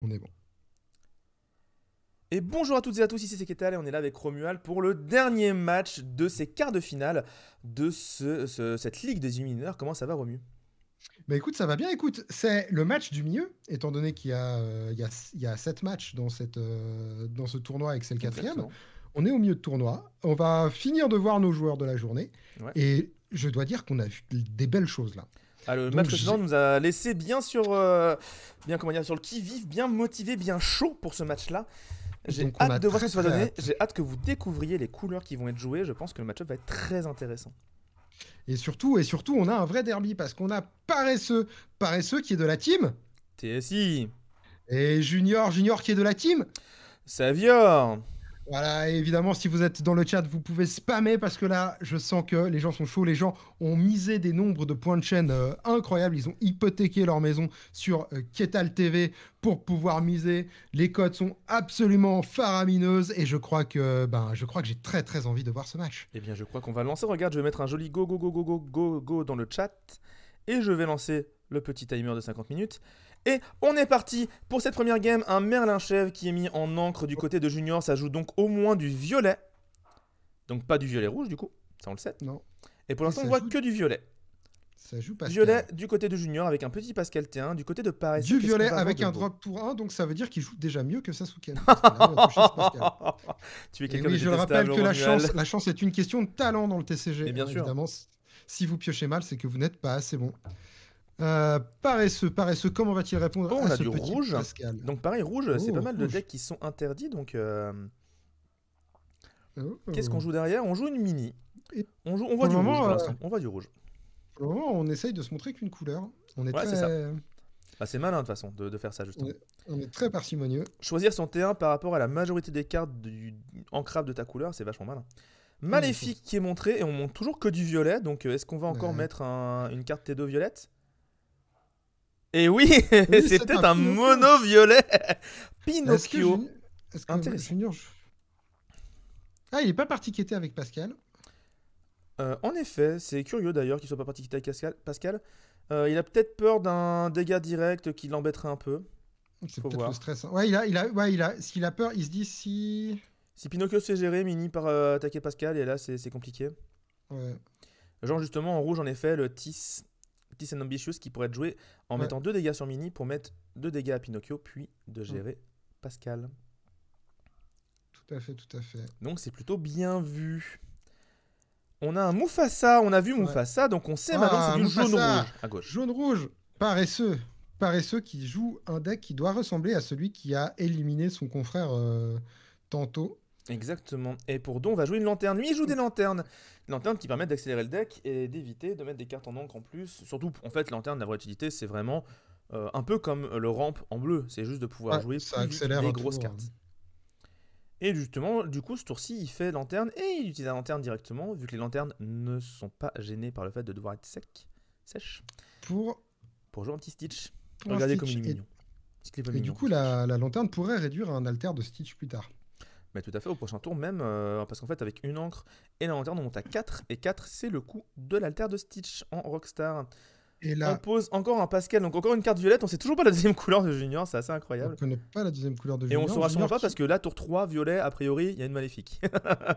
On est bon. Et bonjour à toutes et à tous, ici c'est Ketal et on est là avec Romuald pour le dernier match de ces quarts de finale de cette Ligue des mineurs. Comment ça va, Romu? Bah écoute, ça va bien. Écoute, c'est le match du milieu, étant donné qu'il y a, il y a 7 matchs dans ce tournoi et que c'est le quatrième. Exactement. On est au milieu de tournoi. On va finir de voir nos joueurs de la journée. Ouais. Et je dois dire qu'on a vu des belles choses là. Ah, le match Donc, précédent nous a laissé bien bien comment dire, sur le qui-vive, bien motivé, bien chaud pour ce match-là. J'ai donc on a hâte de voir ce très que ça va très donner. hâte. J'ai hâte que vous découvriez les couleurs qui vont être jouées. Je pense que le match-up va être très intéressant. Et surtout, on a un vrai derby parce qu'on a Paresseux qui est de la team. TSI, Et Junior qui est de la team. Savior. Voilà, et évidemment, si vous êtes dans le chat, vous pouvez spammer parce que là, je sens que les gens sont chauds. Les gens ont misé des nombres de points de chaîne incroyables. Ils ont hypothéqué leur maison sur Ketal TV pour pouvoir miser. Les cotes sont absolument faramineuses et je crois que j'ai très très envie de voir ce match. Eh bien, je crois qu'on va lancer. Regarde, je vais mettre un joli go, go, go, go, go, go, go dans le chat. Et je vais lancer le petit timer de 50 minutes. Et on est parti pour cette première game. Un Merlin Chèvre qui est mis en encre du côté de Junior. Ça joue donc au moins du violet. Donc pas du violet rouge du coup. Ça on le sait. Non, Et pour et l'instant on voit que du violet. ça joue Pascal. Violet du côté de Junior avec un petit Pascal T1. Du côté de Paresseux, Du qu'est-ce qu'on violet va avoir avec de un beau? drop tour 1, donc ça veut dire qu'il joue déjà mieux que Sasuken. Parce que là, on va toucher ce Pascal. Tu es Et quelqu'un de oui, je le rappelle détestable, que la Romuald. chance, la chance est une question de talent dans le Mais TCG, bien hein, sûr. évidemment. Si vous piochez mal, c'est que vous n'êtes pas assez bon. Paresseux, comment va-t-il répondre Oh, à on a ce du petit rouge. Pascal? Donc pareil, rouge, c'est pas Oh, mal de rouge. decks qui sont interdits. Donc qu'est-ce qu'on Oh. joue derrière? On joue une mini. Et On voit pour le du rouge moment, pour l'instant. On voit du rouge. on essaye de se montrer qu'une couleur. On est Ouais, c'est ça. très, Bah, c'est malin de toute façon de faire ça on justement. est, on est très parcimonieux. Choisir son T1 par rapport à la majorité des cartes du ancrable de ta couleur, c'est vachement malin. Il faut. Maléfique qui est montré et on montre toujours que du violet. Donc est-ce qu'on va encore Ouais. mettre une carte T2 violette? Et oui, Oui, c'est c'est un peut-être un Pinocchio. mono violet. Est-ce que, Pinocchio. Juni- est-ce que Intéressant. Junior... Ah, il n'est pas parti quêter avec Pascal. En effet, c'est curieux d'ailleurs qu'il soit pas parti quitter avec Pascal. Il a peut-être peur d'un dégât direct qui l'embêterait un peu. C'est Faut peut-être le voir. stress, hein. S'il a peur, il se dit si. Si Pinocchio se fait gérer, Mini par attaquer Pascal, et là c'est compliqué. Ouais, Genre justement en rouge en effet le Tis and Ambitious qui pourrait être joué en ouais. mettant 2 dégâts sur Mini pour mettre 2 dégâts à Pinocchio puis de Mm. gérer Pascal. Tout à fait, tout à fait. Donc c'est plutôt bien vu. On a un Mufasa, on a vu Ouais. Mufasa, donc on sait maintenant que c'est Ah, du Mufasa! jaune-rouge à gauche. Jaune-rouge! Paresseux! Paresseux qui joue un deck qui doit ressembler à celui qui a éliminé son confrère tantôt. Exactement. Et pour Don, on va jouer une lanterne. Lui, il joue des lanternes. Des lanternes qui permettent d'accélérer le deck et d'éviter de mettre des cartes en encre en plus. Surtout, en fait, lanterne, la vraie utilité, c'est vraiment un peu comme le ramp en bleu. C'est juste de pouvoir Ouais, jouer ça plus vite accélère des un grosses tour. cartes. Et justement, du coup, ce tour-ci, il fait lanterne et il utilise la lanterne directement, vu que les lanternes ne sont pas gênées par le fait de devoir être sèches, Pour, pour jouer un petit Stitch. pour un Regardez comme Stitch. il est mignon. Petit clip Et du mignon, coup, ce Stitch. la lanterne pourrait réduire un alter de Stitch plus tard. Mais tout à fait, au prochain tour même, parce qu'en fait, avec une encre et la lanterne, on monte à 4, et 4, c'est le coût de l'alter de Stitch en Rockstar. Et On là, pose encore un Pascal, donc encore une carte violette, on sait toujours pas la deuxième couleur de Junior, c'est assez on incroyable. ne connaît pas la deuxième couleur de Et on Junior. saura sûrement Junior pas qui... parce que là, tour 3, violet, a priori, il y a une maléfique. Ah,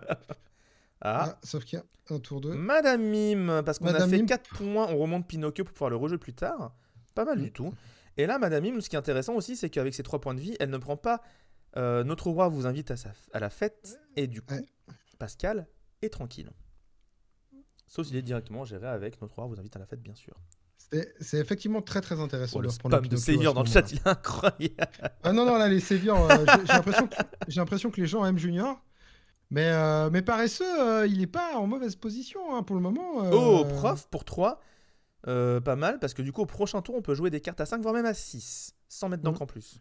Ah, sauf qu'il y a un tour 2. Madame Mime, parce qu'on a Madame fait Mime. 4 points, on remonte Pinocchio pour pouvoir le rejouer plus tard. Pas mal Mm. du tout. Et là, Madame Mime, ce qui est intéressant aussi, c'est qu'avec ses 3 points de vie, elle ne prend pas Notre roi vous invite à la fête, et du Ouais. coup, Pascal est tranquille. Sauf s'il est directement géré avec Notre roi vous invite à la fête, bien sûr. C'est effectivement très très intéressant Oh, de le reprendre le spam de Pinocchio à Savior ce dans le moment-là. chat, il est incroyable. Ah non, non, là, les Séviors, j'ai l'impression que les gens aiment Junior. Mais paresseux, il n'est pas en mauvaise position hein, pour le moment. Oh, prof pour 3. Pas mal, parce que du coup, au prochain tour, on peut jouer des cartes à 5, voire même à 6, sans mettre Mm. d'encre en plus.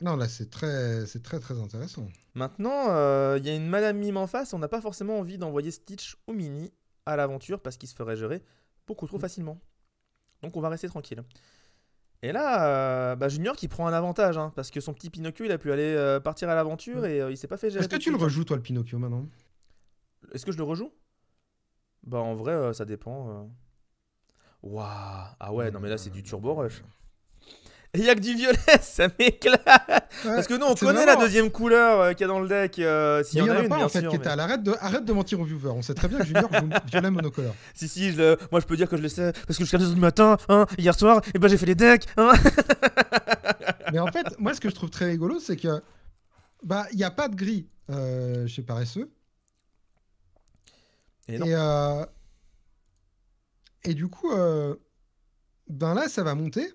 Non, là, c'est très très intéressant. Maintenant, il y a une Madame Mime en face, on n'a pas forcément envie d'envoyer Stitch ou Mini à l'aventure parce qu'il se ferait gérer beaucoup trop facilement. Donc on va rester tranquille. Et là, Junior qui prend un avantage, hein, parce que son petit Pinocchio, il a pu aller partir à l'aventure et il s'est pas fait gérer Est-ce que tout de tu le suite, hein. rejoues, toi, le Pinocchio, maintenant? Est-ce que je le rejoue? Bah en vrai, ça dépend. Waouh. Ah Oh ouais, non là mais là là c'est là du là turbo là rush. là. Et il y a que du violet, ça m'éclate. Parce que nous, on c'est connaît la vraiment- deuxième couleur qu'il y a dans le deck. S'il Mais y il en y en a a une, pas bien en fait, sûr. Ketal. Arrête de mentir aux viewers. On sait très bien que Junior joue violet monocolore. Si, moi je peux dire que je le sais. Parce que jusqu'à 2h du matin, hein, hier soir, et ben j'ai fait les decks. Hein. Mais en fait, moi, ce que je trouve très rigolo, c'est que bah il y a pas de gris chez Paresseux. Et non. Et du coup, ben là, ça va monter.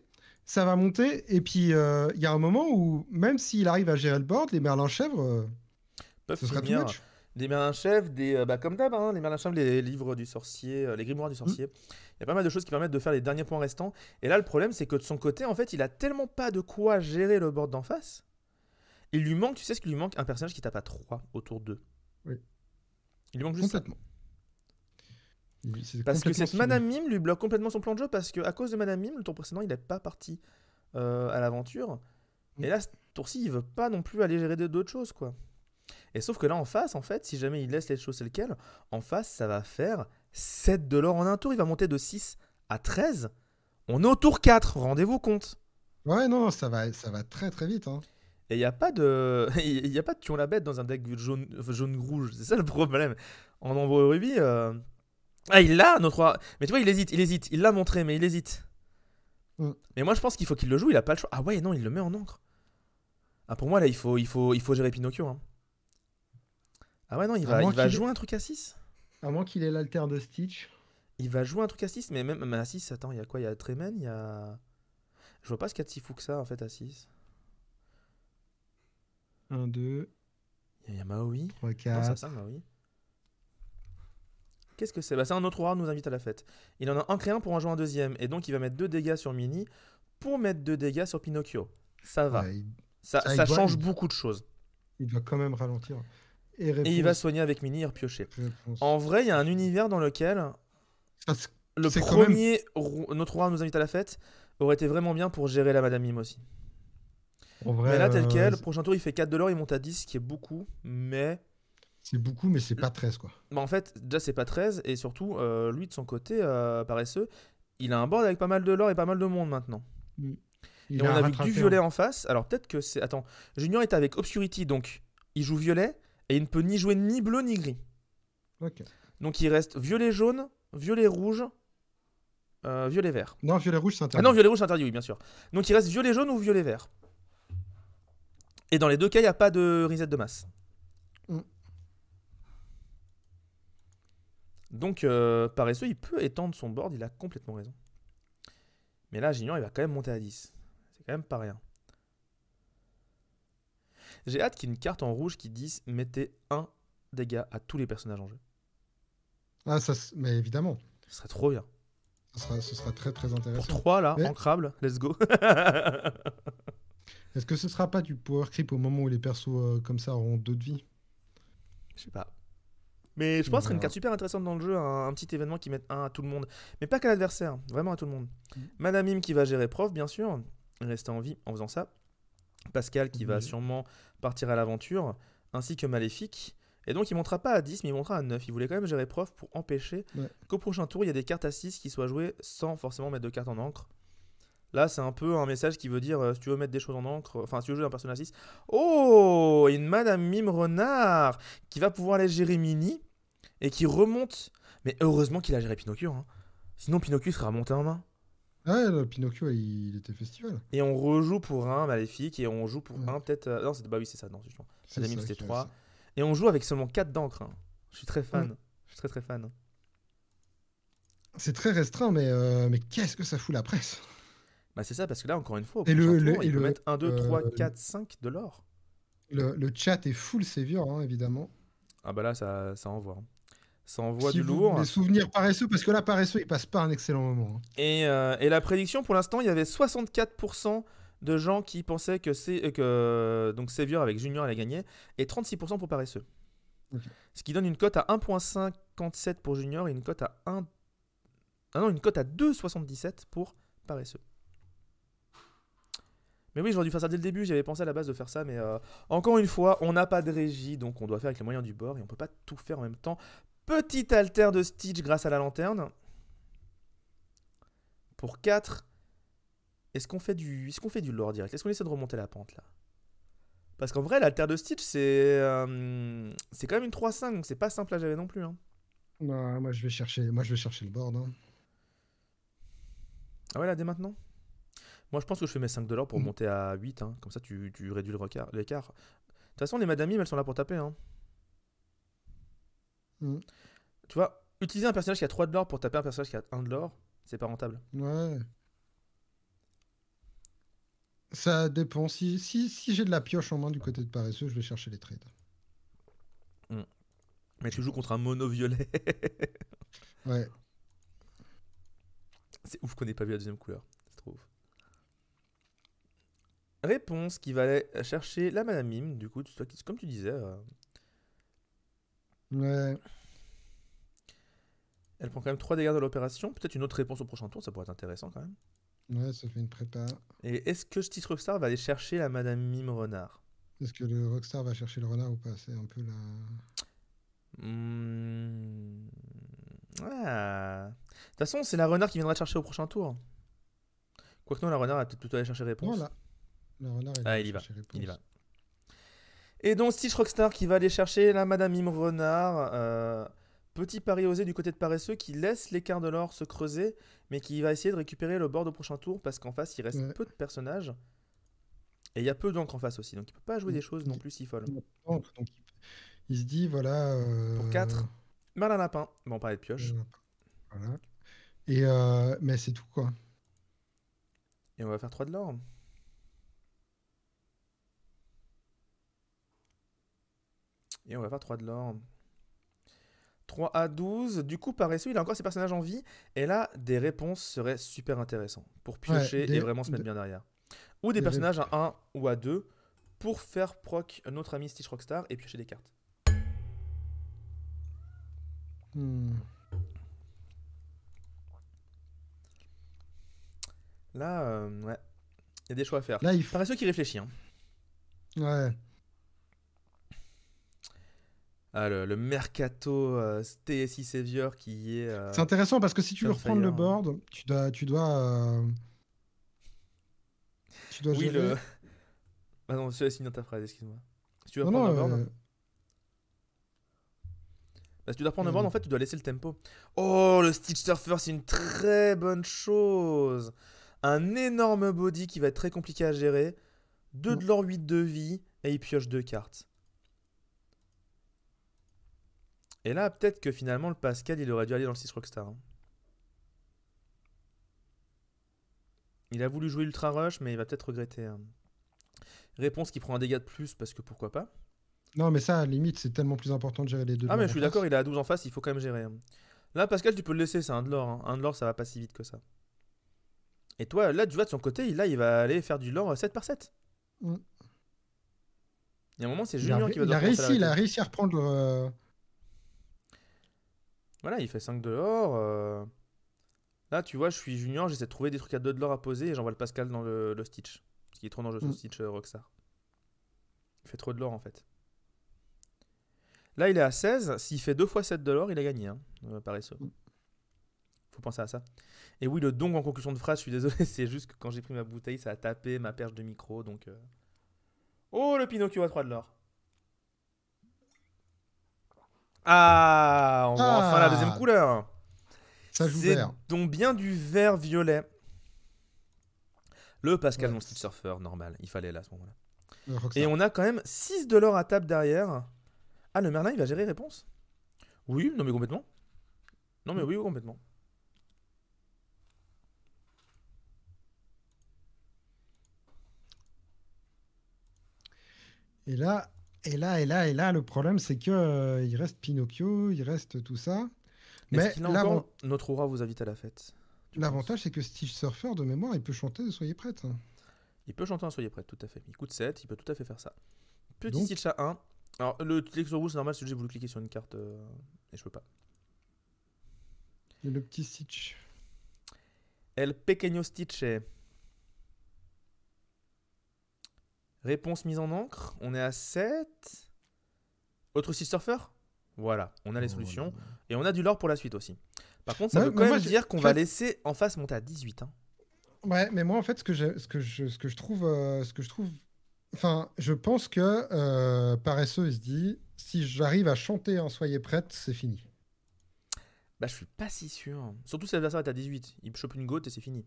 Ça va monter. Et puis, il y a un moment où, même s'il arrive à gérer le board, les Merlin Chèvres, Peuvent ce sera too finir much. des merlins chefs, comme d'hab, hein, les merlins chefs, les livres du sorcier, les grimoires du sorcier. Il y a pas mal de choses qui permettent de faire les derniers points restants. Et là, le problème, c'est que de son côté, en fait, il a tellement pas de quoi gérer le board d'en face. Il lui manque, tu sais ce qu'il lui manque? Un personnage qui tape à 3 autour d'eux. Oui. Il lui manque juste ça. Complètement. Parce que complètement cette fini. Madame Mime lui bloque complètement son plan de jeu parce que à cause de Madame Mime, le tour précédent, il n'est pas parti à l'aventure. Et là, ce tour-ci, il veut pas non plus aller gérer d'autres choses, quoi. Et sauf que là, en face, en fait, si jamais il laisse les choses telles quelles, en face, ça va faire 7 de l'or en un tour. Il va monter de 6 à 13. On est au tour 4, rendez-vous compte. Ouais, non, ça va très très vite. Hein. Et il n'y a pas de il y a pas de Tuon la bête dans un deck jaune-rouge. C'est ça le problème. En Ombre Ruby... Ah, il l'a, notre roi. Mais tu vois, il hésite. Il l'a montré, mais il hésite. Mais moi, je pense qu'il faut qu'il le joue. Il a pas le choix. Ah ouais, non, il le met en encre. Ah, pour moi, là, il faut gérer Pinocchio. Hein. Ah ouais, non, il va jouer un truc à 6. À moins qu'il ait l'alter de Stitch. Il va jouer un truc à 6, mais même à 6, attends, il y a quoi? Il y a Tremen, il y a... Je vois pas ce qu'il y a de si fou que ça, en fait, à 6. 1, 2, Il y a Maui. 3, Non, 4. c'est ça, Maui. Qu'est-ce que c'est? Bah, c'est un autre roi nous invite à la fête. Il en a ancré un pour en jouer un deuxième. Et donc, il va mettre 2 dégâts sur Mini pour mettre 2 dégâts sur Pinocchio. Ça va. Ouais, Ça change beaucoup de choses. Il doit quand même ralentir. Et il va soigner avec Mini et repiocher. En vrai, il y a un univers dans lequel le premier notre roi nous invite à la fête aurait été vraiment bien pour gérer la Madame Mime aussi. En vrai, mais là, tel quel, prochain tour, il fait 4 de l'or, il monte à 10, ce qui est beaucoup, mais... C'est beaucoup, mais c'est pas 13, quoi. Bah en fait, déjà, c'est pas 13, et surtout, lui, de son côté, paresseux, il a un board avec pas mal de l'or et pas mal de monde maintenant. Et on a vu du violet en face, alors peut-être que c'est... Attends, Junior est avec Obscurity, donc il joue violet, et il ne peut ni jouer ni bleu ni gris. Ok. Donc il reste violet jaune, violet rouge, violet vert. Non, violet rouge, c'est interdit. Ah non, violet rouge, c'est interdit, oui, bien sûr. Donc il reste violet jaune ou violet vert. Et dans les deux cas, il n'y a pas de reset de masse. Donc, paresseux, il peut étendre son board, il a complètement raison. Mais là, Junior, il va quand même monter à 10. C'est quand même pas rien. J'ai hâte qu'il y ait une carte en rouge qui dise mettez 1 dégât à tous les personnages en jeu. Ah, mais évidemment. Ce serait trop bien. Ce sera très très intéressant. Pour 3 là, ancrable, let's go. Est-ce que ce sera pas du power creep au moment où les persos comme ça auront 2 de vie? Je sais pas. Mais je pense que ce serait une carte super intéressante dans le jeu, un petit événement qui mette 1 à tout le monde. Mais pas qu'à l'adversaire, vraiment à tout le monde. Madame Mime qui va gérer prof, bien sûr, rester en vie en faisant ça. Pascal qui va sûrement partir à l'aventure, ainsi que Maléfique. Et donc il montera pas à 10, mais il montera à 9. Il voulait quand même gérer prof pour empêcher qu'au prochain tour, il y a des cartes à 6 qui soient jouées sans forcément mettre de cartes en encre. Là, c'est un peu un message qui veut dire si tu veux mettre des choses en encre, enfin, si tu veux jouer un personnage à 6. Oh, une Madame Mime Renard qui va pouvoir aller gérer Mini et qui remonte. Mais heureusement qu'il a géré Pinocchio. Hein. Sinon, Pinocchio serait remonté en main. Ouais, le Pinocchio, il était festival. Et on rejoue pour un Maléfique et on joue pour un peut-être. Non, bah oui, c'est ça. Non, justement. Madame Mime, c'était 3. Et on joue avec seulement 4 d'encre. Hein. Je suis très fan. Je suis très très fan. C'est très restreint, mais qu'est-ce que ça fout la presse? Bah c'est ça, parce que là, encore une fois, il peut mettre 1, 2, 3, 4, 5 de l'or. Le chat est full savior, hein, évidemment. Ah bah là, ça envoie. Hein. Ça envoie si du lourd. Les souvenirs paresseux, parce que là, paresseux, il passe pas un excellent moment. Hein. Et la prédiction, pour l'instant, il y avait 64% de gens qui pensaient que donc Savior avec Junior allait gagner, et 36% pour paresseux. Okay. Ce qui donne une cote à 1.57 pour Junior et une cote à 2.77 pour paresseux. Mais oui, j'aurais dû faire ça dès le début, j'avais pensé à la base de faire ça, mais encore une fois, on n'a pas de régie, donc on doit faire avec les moyens du bord, et on peut pas tout faire en même temps. Petit alter de Stitch grâce à la lanterne. Pour 4. Est-ce qu'on fait du lore direct? Est-ce qu'on essaie de remonter la pente là? Parce qu'en vrai, la terre de Stitch, c'est quand même une 3-5, donc c'est pas simple à gérer non plus. Hein. Non, moi je vais chercher le board. Hein. Ah ouais, là, dès maintenant? Moi, je pense que je fais mes 5 $ pour Mm. monter à 8. Hein. Comme ça, tu réduis l'écart. De toute façon, les madames, elles sont là pour taper. Hein. Mm. Tu vois, utiliser un personnage qui a 3 de l'or pour taper un personnage qui a 1 de l'or, c'est pas rentable. Ouais. Ça dépend. Si j'ai de la pioche en main du côté de paresseux, je vais chercher les trades. Mais Je tu joues pense. contre un mono violet. Ouais. C'est ouf qu'on n'ait pas vu la deuxième couleur. C'est trop ouf. Réponse qui va aller chercher la madame Mime, du coup, comme tu disais. Ouais. Elle prend quand même 3 dégâts de l'opération. Peut-être une autre réponse au prochain tour, ça pourrait être intéressant quand même. Ouais, ça fait une prépa. Et est-ce que Stitch Rockstar va aller chercher la madame Mime renard? Est-ce que le Rockstar va chercher le renard ou pas? C'est un peu la. Ah. De toute façon, c'est la renard qui viendra te chercher au prochain tour. Quoique non, la renard va peut-être plutôt aller chercher réponse. Voilà. Le renard, Ah, va il y va. chercher réponse. Il y va. Et donc Stitch Rockstar qui va aller chercher la madame Mime renard. Petit pari osé du côté de paresseux qui laisse l'écart de l'or se creuser, mais qui va essayer de récupérer le board au prochain tour parce qu'en face il reste Ouais. peu de personnages. Et il y a peu d'encre en face aussi, donc il peut pas jouer des choses non plus si folles. Donc, il se dit, voilà. Pour 4, Merlin Lapin. Bon, on parlait de pioche. Voilà. Et mais c'est tout, quoi. Et on va faire 3 de l'or. Et on va faire 3 de l'or. 3 à 12. Du coup, paresseux, il a encore ses personnages en vie. Et là, des réponses seraient super intéressantes pour piocher et vraiment se mettre bien derrière. Ou des personnages à 1 ou à 2 pour faire proc notre ami Stitch Rockstar et piocher des cartes. Là, ouais. Il y a des choix à faire. Là, Paresseux qui réfléchit. Hein. Ouais. Ah, le Mercato TSI Savior qui est. C'est intéressant parce que si tu veux reprendre le Sunfire. board, tu dois Oui, gérer. le. Ah non, je laisse finir ta phrase, excuse-moi. Si tu veux Non, prendre non, un board. Bah, si tu dois prendre un board, en fait, tu dois laisser le tempo. Oh, le Stitch Surfer, c'est une très bonne chose. Un énorme body qui va être très compliqué à gérer. 2 de l'or, 8 de vie. Et il pioche 2 cartes. Et là, peut-être que finalement, le Pascal, il aurait dû aller dans le 6 Rockstar. Hein. Il a voulu jouer Ultra Rush, mais il va peut-être regretter. Hein. Réponse qui prend un dégât de plus, parce que pourquoi pas. Non, mais ça, à la limite, c'est tellement plus important de gérer les deux. Ah, mais je suis d'accord, il est à 12 en face, il faut quand même gérer. Hein. Là, Pascal, tu peux le laisser, c'est un de l'or. Hein. Un de l'or, ça va pas si vite que ça. Et toi, là, tu vois, de son côté, il va aller faire du lore 7 par 7. Mm. Il y a un moment, c'est Junior qui va il devoir commencer à a l'arrêter. réussi à reprendre. Voilà, il fait 5 de l'or. Là, tu vois, je suis Junior, j'essaie de trouver des trucs à 2 de l'or à poser et j'envoie le Pascal dans le Stitch. Ce qui est trop dangereux sur le Stitch Rockstar. Il fait trop de l'or en fait. Là, il est à 16. S'il fait 2 fois 7 de l'or, il a gagné. Hein, paresseux. Faut penser à ça. Et oui, le dong en conclusion de phrase, je suis désolé, c'est juste que quand j'ai pris ma bouteille, ça a tapé ma perche de micro. Donc. Oh, le Pinocchio à 3 de l'or. Ah, on voit enfin la deuxième couleur. Ça joue c'est vert. donc bien du vert violet. Le Pascal non Stitch Surfer, normal. Il fallait là à ce moment-là. Et on a quand même 6 de l'or à table derrière. Ah, le Merlin, il va gérer réponse? Oui, non mais complètement. Non mais oui, complètement. Et là, le problème, c'est que il reste Pinocchio, il reste tout ça. Mais encore, notre aura vous invite à la fête. L'avantage, c'est que Stitch Surfer, de mémoire, il peut chanter Soyez prête. Il peut chanter un Soyez prête, tout à fait. Il coûte 7, il peut tout à fait faire ça. Petit Stitch à 1. Alors, le clic sur rouge, c'est normal, c'est que j'ai voulu cliquer sur une carte et je peux pas. Et le petit Stitch. El Pequeño Stitch. Réponse mise en encre. On est à 7. Autre Stitch Surfer. Voilà, on a les solutions. Et on a du lore pour la suite aussi. Par contre, ça veut quand même dire qu'on va laisser en face monter à 18. Hein. Ouais, mais moi, en fait, ce que je trouve, enfin, je pense que Paresseux, il se dit, si j'arrive à chanter en Soyez prête, c'est fini. Bah, je suis pas si sûr. Surtout si l'adversaire est à 18. Il chope une gote et c'est fini.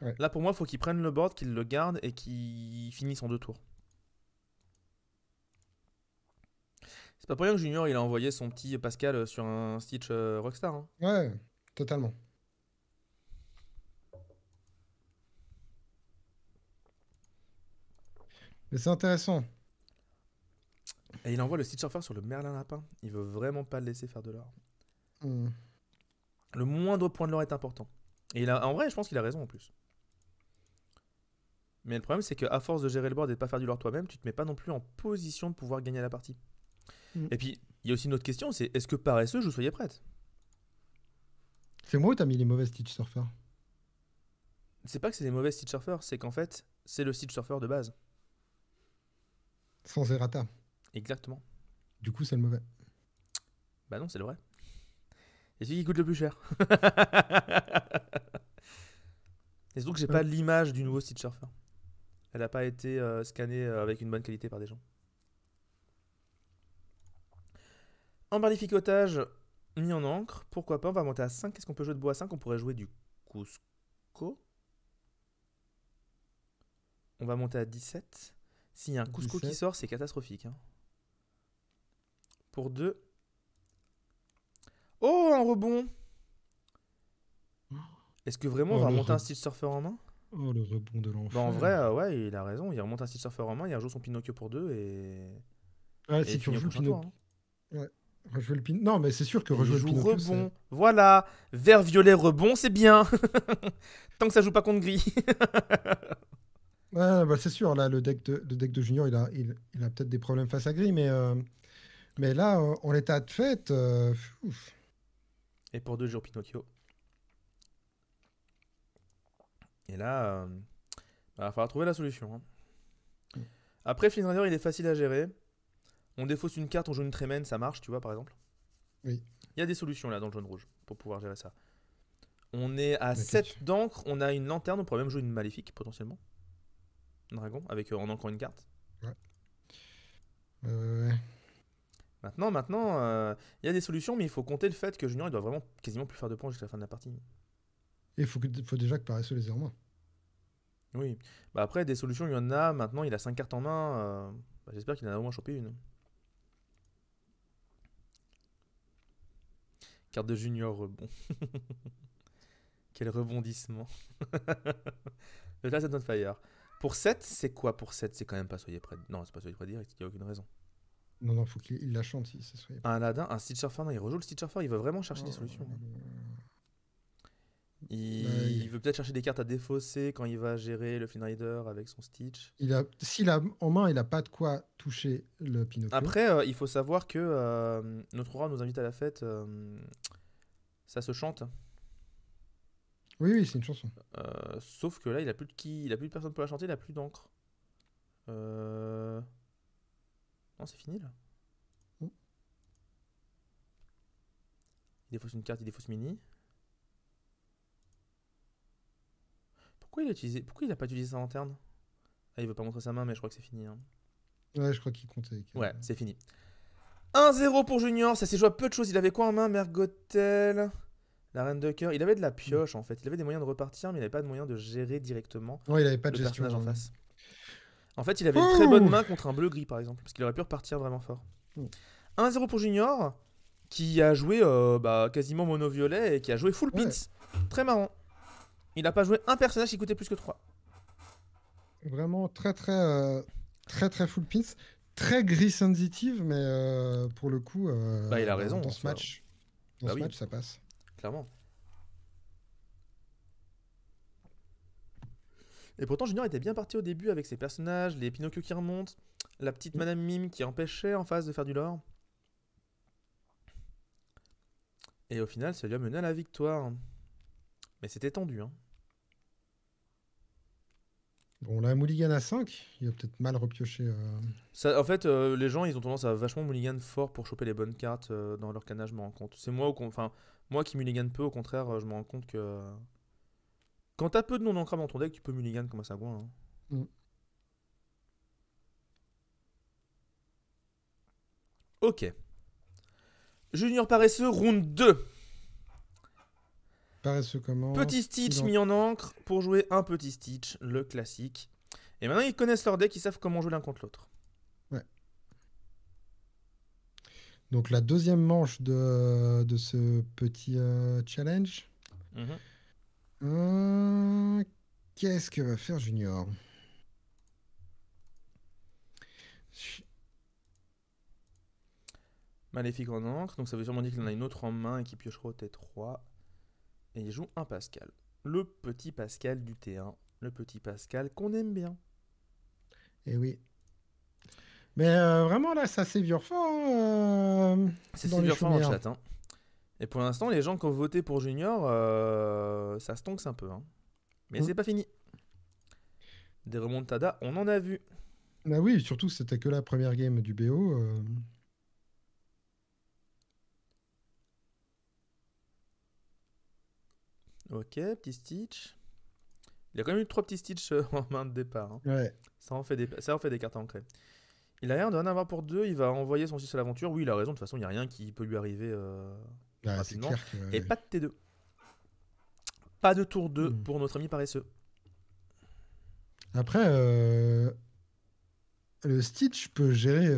Ouais. Là, pour moi, il faut qu'il prenne le board, qu'il le garde et qu'il finisse en 2 tours. C'est pas pour rien que Junior il a envoyé son petit Pascal sur un Stitch Rockstar, hein. Ouais, totalement. Mais c'est intéressant. Et il envoie le Stitch Surfer sur le Merlin Lapin. Il veut vraiment pas le laisser faire de l'or. Hmm. Le moindre point de l'or est important. Et en vrai, je pense qu'il a raison en plus. Mais le problème, c'est qu'à force de gérer le board et de pas faire du lore toi-même, tu te mets pas non plus en position de pouvoir gagner la partie. Hmm. Et puis, il y a aussi une autre question, c'est est-ce que paresseux, je soyez prête? C'est moi ou t'as mis les mauvais Stitch Surfer? C'est pas que c'est des mauvais Stitch Surfer, c'est qu'en fait, c'est le Stitch Surfer de base. Sans errata. Exactement. Du coup, c'est le mauvais. Bah non, c'est le vrai. Et celui qui coûte le plus cher. Et surtout que j'ai Ouais. pas l'image du nouveau Stitch Surfer. Elle a pas été scannée avec une bonne qualité par des gens. Embarlificotage mis en encre. Pourquoi pas, on va monter à 5. Qu'est-ce qu'on peut jouer de bois à 5? On pourrait jouer du Cusco. On va monter à 17. S'il y a un Cusco qui 17. sort, c'est catastrophique, hein. Pour 2. Oh, un rebond! Est-ce que vraiment on Oh, va remonter un Stitch Surfer en main? oh, le rebond de Bah en l'enfer. vrai, ouais, il a raison. Il remonte un Stitch Surfer en main, il rejoue son Pinocchio pour 2 Ouais, et si il tu finit au rejoues le prochain tour, Pinocchio. hein. Ouais. Rejouer le Non, mais c'est sûr que Et il rejouer le joue Pinocchio, c'est. rebond. Voilà! Vert, violet, rebond, c'est bien! Tant que ça joue pas contre gris. Ouais, bah c'est sûr, là, le deck de Junior, il a peut-être des problèmes face à Gris, mais là, en l'état de fait, ouf. Et pour 2 jours Pinocchio. Et là, va falloir trouver la solution, hein. Après, Flynn Rider, il est facile à gérer. On défausse une carte, on joue une Trémène, ça marche, tu vois, par exemple. Oui, Il y a des solutions là dans le jaune-rouge pour pouvoir gérer ça. On est à la 7 question. d'encre, on a une lanterne, on pourrait même jouer une maléfique potentiellement. Un dragon, avec en encore une carte. Ouais. Ouais. Maintenant, il y a des solutions, mais il faut compter le fait que Junior il doit vraiment quasiment plus faire de points jusqu'à la fin de la partie. Et faut déjà que Paresseux les ait en main. Oui. Bah après, des solutions, il y en a. Maintenant, il a 5 cartes en main. Bah, j'espère qu'il en a au moins chopé une. Carte de Junior rebond. Quel rebondissement. Le Class on Fire. Pour 7, c'est quoi pour 7? C'est quand même pas Soyez prêts. Non, c'est pas Soyez prêts direct, il n'y a aucune raison. Non, non, faut qu'il la chante si ça soit. Un Aladdin, un Stitch Surfer, non, il rejoue le Stitch Surfer, il veut vraiment chercher des Oh, solutions, hein. bah, Il veut peut-être chercher des cartes à défausser quand il va gérer le Flynn Rider avec son Stitch. s'il a en main, il a pas de quoi toucher le Pinocchio. Après, il faut savoir que notre roi nous invite à la fête. Ça se chante. Oui, oui, c'est une chanson. Sauf que là, il a plus de qui, il a plus de personne pour la chanter, il a plus d'encre. Non, c'est fini là. Mm. Il défausse une carte, il défausse mini. Pourquoi il a pas utilisé sa lanterne? Ah, il veut pas montrer sa main, mais je crois que c'est fini, hein. Ouais, je crois qu'il comptait. Ouais, c'est fini. 1-0 pour Junior, ça s'est joué à peu de choses. Il avait quoi en main? Mergotel, la reine de cœur. Il avait de la pioche en fait. Il avait des moyens de repartir, mais il n'avait pas de moyen de gérer directement Ouais, il avait pas de le gestion. personnage en Ouais. face. En fait, il avait une très bonne Ouh. main contre un bleu-gris par exemple, parce qu'il aurait pu repartir vraiment fort. Mm. 1-0 pour Junior, qui a joué quasiment mono-violet et qui a joué full Ouais, pins. Très marrant. Il a pas joué un personnage qui coûtait plus que 3. vraiment très très full pins, très gris sensitive, mais pour le coup, Bah, il a raison, dans en ce soi. match, Bah oui, ça passe. clairement. Et pourtant, Junior était bien parti au début avec ses personnages, les Pinocchio qui remontent, la petite Mm. Madame Mime qui empêchait en face de faire du lore. Et au final, ça lui a mené à la victoire. Mais c'était tendu, hein. Bon, là, Mulligan à 5, il a peut-être mal repioché. Ça, en fait, les gens, ils ont tendance à vachement mulligan fort pour choper les bonnes cartes dans leur canage, je me rends compte. C'est moi, enfin, moi qui mulligan peu, au contraire, je me rends compte que Quand t'as peu de non ancrables dans ton deck, tu peux mulligan comme un sagouin. Hein. Mm. Ok. Junior paresseux, round 2. Paresseux commence. Petit Stitch mis en encre pour jouer un petit Stitch, le classique. Et maintenant, ils connaissent leur deck, ils savent comment jouer l'un contre l'autre. Ouais. Donc, la deuxième manche de ce petit challenge. Qu'est-ce que va faire Junior? Maléfique en encre, donc ça veut sûrement dire qu'il en a une autre en main et qu'il piochera au T3. Et il joue un Pascal. Le petit Pascal du T1. Le petit Pascal qu'on aime bien. Eh oui. Mais vraiment, là, ça sévère fort. C'est dans les sévère fort dans le chaumières. chat. Hein. Et pour l'instant, les gens qui ont voté pour Junior, ça se tonxe un peu. Hein. Mais c'est pas fini. Des remontadas, on en a vu. Bah oui, surtout c'était que la première game du BO. Ok, petit Stitch. Il a quand même eu 3 petits Stitch en main de départ. Hein. Ouais. Ça en fait des cartes ancrées. Il a l'air de en avoir pour 2. Il va envoyer son 6 à l'aventure. Oui, il a raison. De toute façon, il n'y a rien qui peut lui arriver rapidement. Clair que, Et pas de T2. Pas de tour 2 pour notre ami paresseux. Après, le Stitch peut gérer.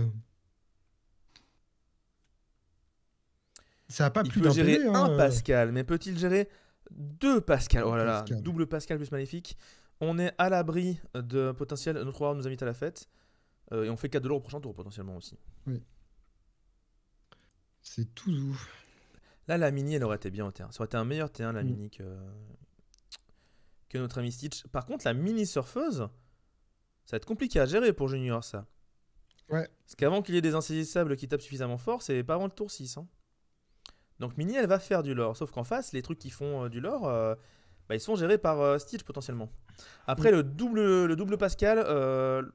Ça n'a pas il plus peut d'intérêt. gérer un Pascal, mais peut-il gérer 2 Pascal? Oh là là, Pascal. double Pascal plus maléfique. On est à l'abri de potentiel. Notre roi nous invite à la fête. Et on fait 4 $ au prochain tour potentiellement aussi. Oui. C'est tout doux. Là, la mini, elle aurait été bien au T1. Ça aurait été un meilleur T1, la mini, que notre ami Stitch. Par contre, la mini surfeuse, ça va être compliqué à gérer pour Junior, ça. Ouais. Parce qu'avant qu'il y ait des insaisissables qui tapent suffisamment fort, c'est pas avant le tour 6. Hein. Donc mini, elle va faire du lore. Sauf qu'en face, les trucs qui font du lore, ils sont gérés par Stitch potentiellement. Après, le double Pascal...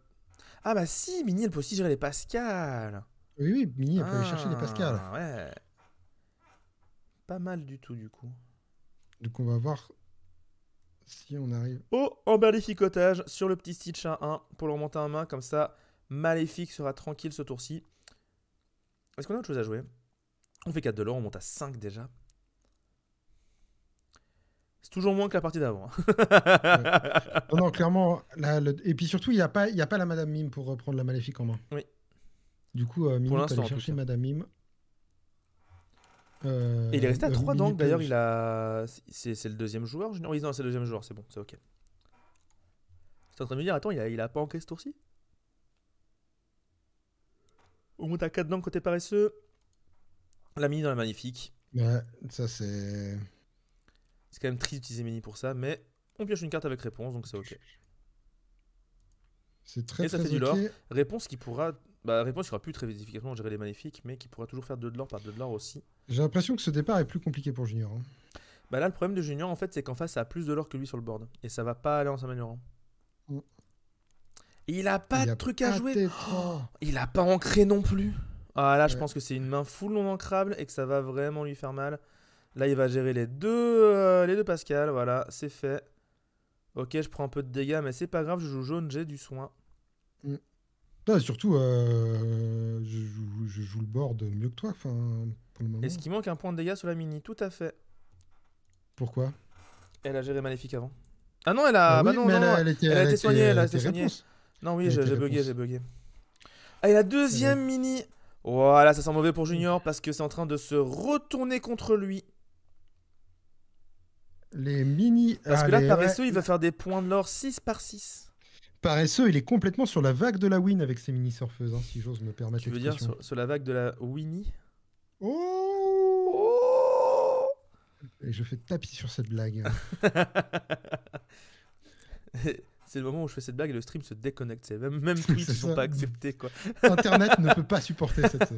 Ah bah si, mini, elle peut aussi gérer les Pascal. Oui, mini, elle peut aller chercher des Pascal. Ouais. Pas mal du tout, du coup. Donc on va voir si on arrive. Oh, en maléficotage sur le petit Stitch à 1 pour le remonter en main. Comme ça, Maléfique sera tranquille ce tour-ci. Est-ce qu'on a autre chose à jouer? On fait 4 $, on monte à 5 déjà. C'est toujours moins que la partie d'avant. Ouais. Non, clairement. Et puis surtout, il n'y a pas la Madame Mime pour reprendre la Maléfique en main. Oui. Du coup, Mimi peut aller chercher Madame Mime. Et il est resté à 3 d'angle d'ailleurs. Il a... C'est le deuxième joueur. Oui, non, c'est le deuxième joueur. C'est bon, c'est ok. C'est en train de me dire, attends, il a pas ancré ce tour-ci? On monte à 4 d'angle côté paresseux. La mini dans la magnifique. Ouais, ça c'est... C'est quand même triste d'utiliser mini pour ça, mais on pioche une carte avec réponse, donc c'est ok. C'est très, et ça très fait du ok. lore. Réponse qui pourra... réponse qui aura plus très efficacement gérer les maléfiques, mais qui pourra toujours faire 2 de lore par 2 de lore aussi. J'ai l'impression que ce départ est plus compliqué pour Junior. Hein. Là, le problème de Junior, en fait, c'est qu'en face, ça a plus de lore que lui sur le board. Et ça va pas aller en s'améliorant. Et il a pas de truc à jouer. Il a pas ancré non plus. Ah là, je pense que c'est une main full non ancrable et que ça va vraiment lui faire mal. Là, il va gérer les deux Pascal. Voilà, c'est fait. Ok, je prends un peu de dégâts, mais c'est pas grave, je joue jaune, j'ai du soin. Non, surtout, je joue le board mieux que toi, pour le moment. Est-ce qu'il manque un point de dégâts sur la mini? Tout à fait. Pourquoi? Elle a géré maléfique avant. Ah non, elle a... Ah oui, non, mais non, elle a été soignée, elle a été soignée. Réponse. Non, oui, j'ai bugué. Ah, et la deuxième mini. Voilà, ça sent mauvais pour Junior parce que c'est en train de se retourner contre lui. Les mini... Parce que là, paresseux, il va faire des points de l'or 6 par 6. Paresseux, il est complètement sur la vague de la win avec ses mini-surfeuses, si j'ose me permettre. Tu veux dire sur la vague de la Winnie? Oh, et je fais tapis sur cette blague. C'est le moment où je fais cette blague et le stream se déconnecte. Même Twitch, ils sont pas acceptés, quoi. Internet ne peut pas supporter cette...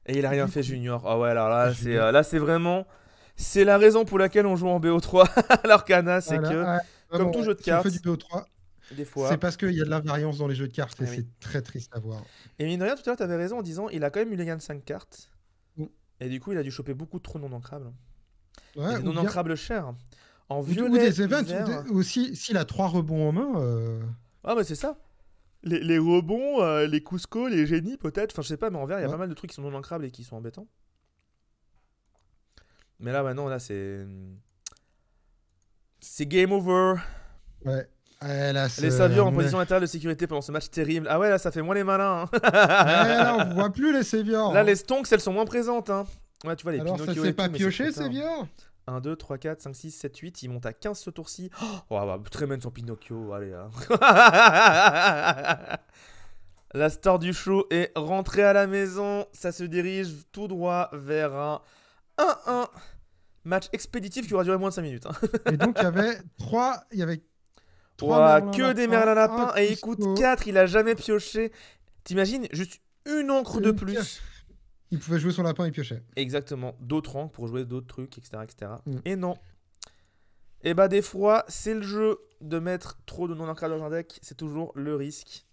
Et il a rien fait, Junior. Ah ouais, alors là, c'est vraiment... C'est la raison pour laquelle on joue en BO3 à l'Arcana, c'est que, comme tout jeu de cartes... Si on fait du BO3, des fois... c'est parce qu'il y a de l'invariance dans les jeux de cartes et c'est très triste à voir. Et mine de rien, tout à l'heure, t'avais raison en disant il a quand même eu les gains de 5 cartes. Et du coup, il a dû choper beaucoup trop non ancrables. Et Ouais, des ou non bien ancrables chers. En ou violet, des events, vert. aussi s'il a 3 rebonds en main. Ah bah c'est ça. Les rebonds, les Cusco, les génies peut-être. Enfin je sais pas, mais en vert il y a Ouais, pas mal de trucs qui sont non ancrables et qui sont embêtants. Mais là maintenant là c'est game over. ouais. Là, Les à Saviors en mon avis. position latérale de sécurité pendant ce match terrible. Ah ouais là ça fait moins les malins. Là, on Hein. voit plus les Saviors. Là les Hein. Stonks elles sont moins présentes. Hein. Ouais tu vois les Alors, ça Pinocchio s'est et tout, pas mais c'est trop pioché, tard. Savior? 1, 2, 3, 4, 5, 6, 7, 8. Il monte à 15 ce tour-ci. Oh, bah, très bien son Pinocchio. Allez. Hein. La star du show est rentrée à la maison. Ça se dirige tout droit vers un 1-1. Match expéditif qui aura duré moins de 5 minutes. Hein. Et donc, il y avait trois Ouah, Merlin que des Lapin, Merlin un Lapin. Et écoute, Cusco. 4, il a jamais pioché. T'imagines juste une encre de Une plus. Il pouvait jouer son lapin et piocher. Exactement. D'autres encres pour jouer d'autres trucs, etc. etc. Mm. Et non. Et bah, des fois, c'est le jeu de mettre trop de non-ancrage dans un deck. C'est toujours le risque.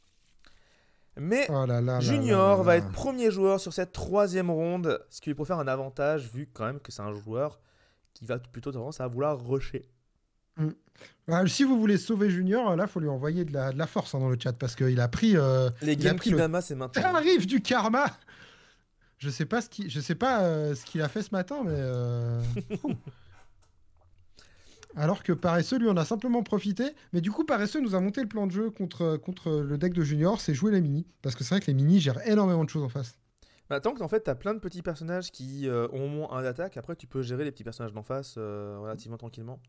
Mais Oh là là là là là Junior va là. être premier joueur sur cette troisième ronde, ce qui lui préfère un avantage vu quand même que c'est un joueur qui va plutôt tendance à vouloir rusher. Mm. Si vous voulez sauver Junior, là, faut lui envoyer de la force, hein, dans le chat parce qu'il a pris, Les il a games pris le Kidama, c'est maintenant. tarif du karma. Je sais pas ce qu'il a fait ce matin, mais alors que Paresseux, lui, en a simplement profité. Mais du coup, Paresseux nous a monté le plan de jeu contre le deck de Junior, c'est jouer les minis. Parce que c'est vrai que les minis gèrent énormément de choses en face. Bah, tant que en fait, t'as plein de petits personnages qui ont au moins un d'attaque, après tu peux gérer les petits personnages d'en face relativement tranquillement.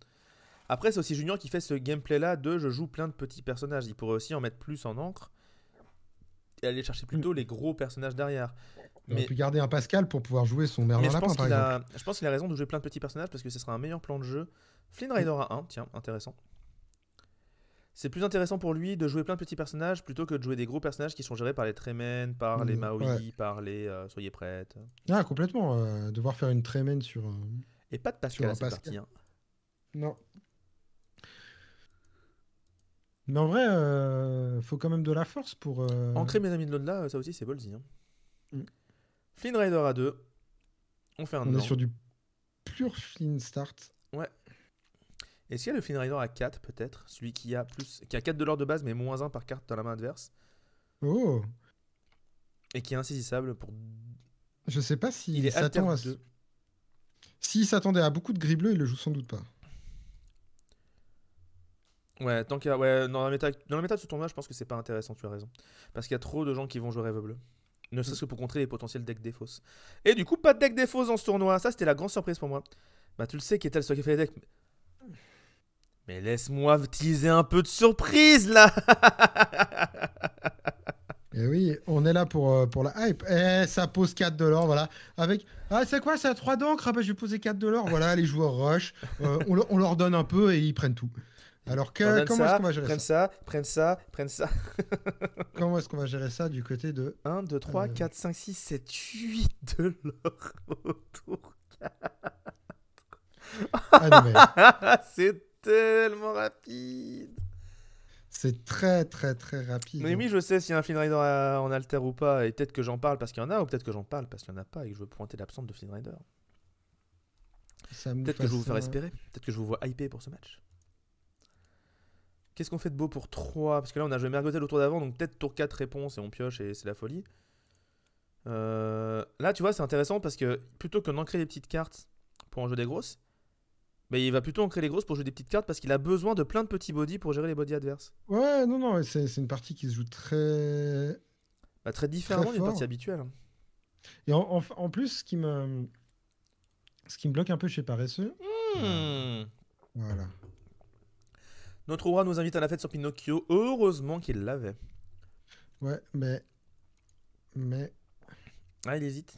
Après, c'est aussi Junior qui fait ce gameplay là de je joue plein de petits personnages. Il pourrait aussi en mettre plus en encre et aller chercher plutôt les gros personnages derrière. Il aurait Mais pu garder un Pascal pour pouvoir jouer son Mais Merlin je Lapin, pense par qu'il exemple. a, je pense qu'il a raison de jouer plein de petits personnages parce que ce sera un meilleur plan de jeu. Flynn Rider à 1, tiens, intéressant. C'est plus intéressant pour lui de jouer plein de petits personnages plutôt que de jouer des gros personnages qui sont gérés par les Tremen, par les Maui, Ouais. par les Soyez prêtes. Ah, complètement. Devoir faire une Trémène Et pas de sur Pascal un à cette Pascal. partie. Hein. Non. Mais en vrai, faut quand même de la force pour. Ancrer mes amis de l'au-delà, ça aussi c'est ballsy. Hein. Mm. Flynn Rider à 2. On fait un On est blanc. sur du pur Flynn start. Ouais. Est-ce qu'il y a le Flynn Rider à 4 peut-être? Celui qui a 4 de l'or de base mais moins 1 par carte dans la main adverse. Oh. Et qui est insaisissable pour. Je sais pas Il s'il est alter s'attend à. 2. S'il s'attendait à beaucoup de gris bleu, il le joue sans doute pas. Ouais, tant qu'il y a, ouais, dans la méta de ce tournoi, je pense que c'est pas intéressant, tu as raison. Parce qu'il y a trop de gens qui vont jouer rêve bleu. Ne serait-ce que pour contrer les potentiels decks défausse. Et du coup, pas de deck défausse dans ce tournoi. Ça, c'était la grande surprise pour moi. Bah, tu le sais, Ketal, c'est toi qui a fait les decks. Mais laisse-moi utiliser un peu de surprise, là. Et oui, on est là pour la hype. Et ça pose 4 de l'or, voilà. Avec. Ah, c'est quoi, c'est à 3 d'encre? Ah, bah, je vais poser 4 de l'or. Voilà, les joueurs rush. On leur donne un peu et ils prennent tout. Alors, Ordonne comment est-ce ça, qu'on va gérer prenne ça? ça, prenne ça, prenne ça. Comment est-ce qu'on va gérer ça du côté de. 1, 2, 3, 4, 5, 6, 7, 8 de l'or autour. Ah, non, mais C'est tellement rapide. c'est très, très, très rapide. Mais oui, je sais s'il y a un Flynn Rider en alter ou pas, et peut-être que j'en parle parce qu'il y en a, ou peut-être que j'en parle parce qu'il n'y en a pas, et que je veux pointer l'absence de Flynn Rider. Peut-être que je vais vous faire espérer, peut-être que je vous vois hyper pour ce match. Qu'est-ce qu'on fait de beau pour 3? Parce que là, on a joué Mergotel au tour d'avant, donc peut-être tour 4 réponse et on pioche et c'est la folie. Là, tu vois, c'est intéressant parce que plutôt que d'ancrer des petites cartes pour en jouer des grosses, bah, il va plutôt ancrer les grosses pour jouer des petites cartes parce qu'il a besoin de plein de petits bodies pour gérer les bodies adverses. Ouais, non, non, c'est une partie qui se joue très. Bah, très différemment d'une fort. partie habituelle. Hein. Et en plus, ce qui me bloque un peu chez Paresseux. Voilà. Notre roi nous invite à la fête sur Pinocchio. Heureusement qu'il l'avait. Ouais, mais. Ah, il hésite.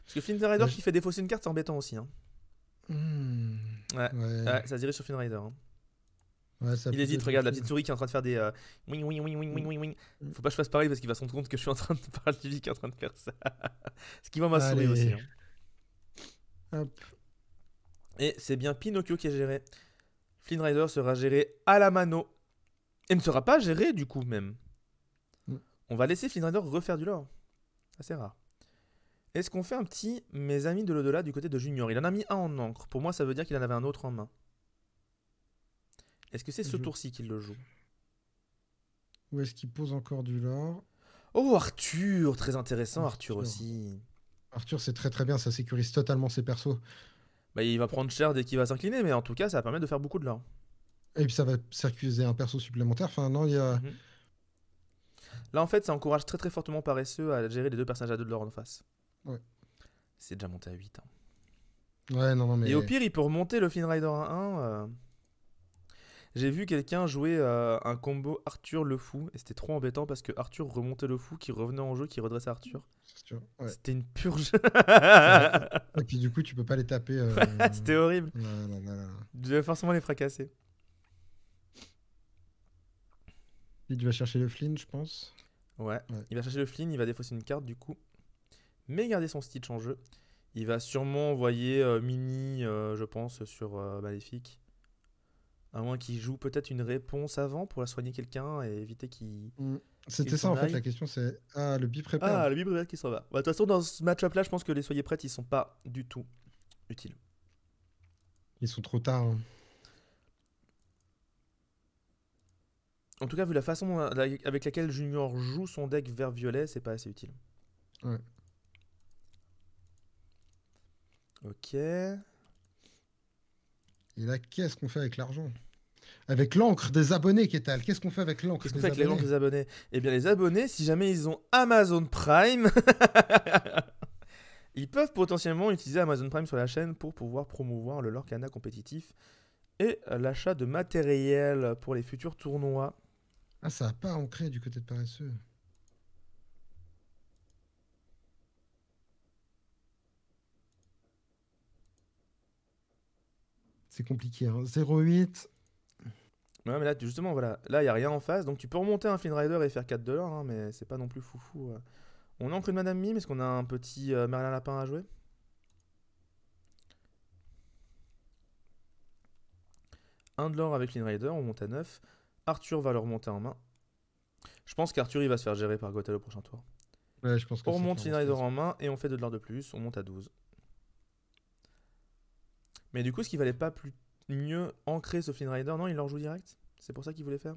Parce que Flynn Rider qui fait défausser une carte, c'est embêtant aussi. Hein. Ouais, ça se dirige sur Flynn Rider. Hein. Ouais, ça il peut hésite, être regarde la utile. petite souris qui est en train de faire des wing wing wing wing wing wing wing. Faut pas que je fasse pareil parce qu'il va se rendre compte que je suis en train de parler de lui qui est en train de faire ça. Ce qui va ma souris Allez. aussi. Hein. Hop. Et c'est bien Pinocchio qui est géré. Flynn Rider sera géré à la mano. Et ne sera pas géré du coup même. Mm. On va laisser Flynn Rider refaire du lore. Ça c'est rare. Est-ce qu'on fait un petit mes amis de l'au-delà du côté de Junior? Il en a mis un en encre. Pour moi, ça veut dire qu'il en avait un autre en main. Est-ce que c'est ce Je- tour-ci qu'il le joue? Où est-ce qu'il pose encore du lore? Oh, Arthur! Très intéressant, Arthur Arthur. aussi. Arthur, c'est très très bien, ça sécurise totalement ses persos. Bah, il va prendre cher dès qu'il va s'incliner, mais en tout cas, ça va permettre de faire beaucoup de l'or. Et puis ça va sécuriser un perso supplémentaire. Enfin, non, il y a. Mhm. Là, en fait, ça encourage très très fortement Paresseux à gérer les deux personnages à 2 de l'or en face. Ouais. C'est déjà monté à 8. Ouais, non, non, mais. Et au pire, il peut remonter le Flynn Rider à 1. J'ai vu quelqu'un jouer un combo Arthur le fou, et c'était trop embêtant parce que Arthur remontait le fou, qui revenait en jeu, qui redressait Arthur. C'est sûr, ouais. C'était une purge. Et puis du coup, tu peux pas les taper. C'était horrible. Là, là, là, là. Je devais forcément les fracasser. Il va chercher le Flynn, je pense. Ouais. Ouais. Il va chercher le Flynn, il va défausser une carte du coup. Mais garder son Stitch en jeu. Il va sûrement envoyer Mini, je pense, sur Maléfique. À moins qu'il joue peut-être une réponse avant pour la soigner quelqu'un et éviter qu'il. C'était Il ça en s'en fait, aille. la question c'est. Ah, le bi-prépare. Ah, le Bibrel qui s'en va. Bah, de toute façon, dans ce match-up là, je pense que les soyez prêtes, ils sont pas du tout utiles. Ils sont trop tard. Hein. En tout cas, vu la façon avec laquelle Junior joue son deck vert violet, c'est pas assez utile. Ouais. Ok. Et là, qu'est-ce qu'on fait avec l'argent? Avec l'encre des abonnés, Kétal. Qu'est-ce qu'on fait avec l'encre Qu'est-ce qu'on des fait avec les gens, abonnés? les abonnés? Eh bien, les abonnés, si jamais ils ont Amazon Prime, ils peuvent potentiellement utiliser Amazon Prime sur la chaîne pour pouvoir promouvoir le Lorcana compétitif et l'achat de matériel pour les futurs tournois. Ah, ça a pas ancré du côté de paresseux. C'est compliqué. Hein. 0,8. Ouais, mais là, justement, voilà. Là, il n'y a rien en face. Donc, tu peux remonter un Flynn Rider et faire 4 $, hein, mais c'est pas non plus foufou. On ancre une Madame Mime. Est-ce qu'on a un petit Merlin Lapin à jouer? Un de l'or avec Flynn Rider, on monte à 9. Arthur va le remonter en main. Je pense qu'Arthur, il va se faire gérer par Gothel au prochain tour. Ouais, je pense que On c'est remonte Flynn Rider clairement en main et on fait 2 de l'or de plus. On monte à 12. Mais du coup, est-ce qu'il valait pas plus mieux ancrer ce Flynn Rider? Non, il leur joue direct. C'est pour ça qu'il voulait faire.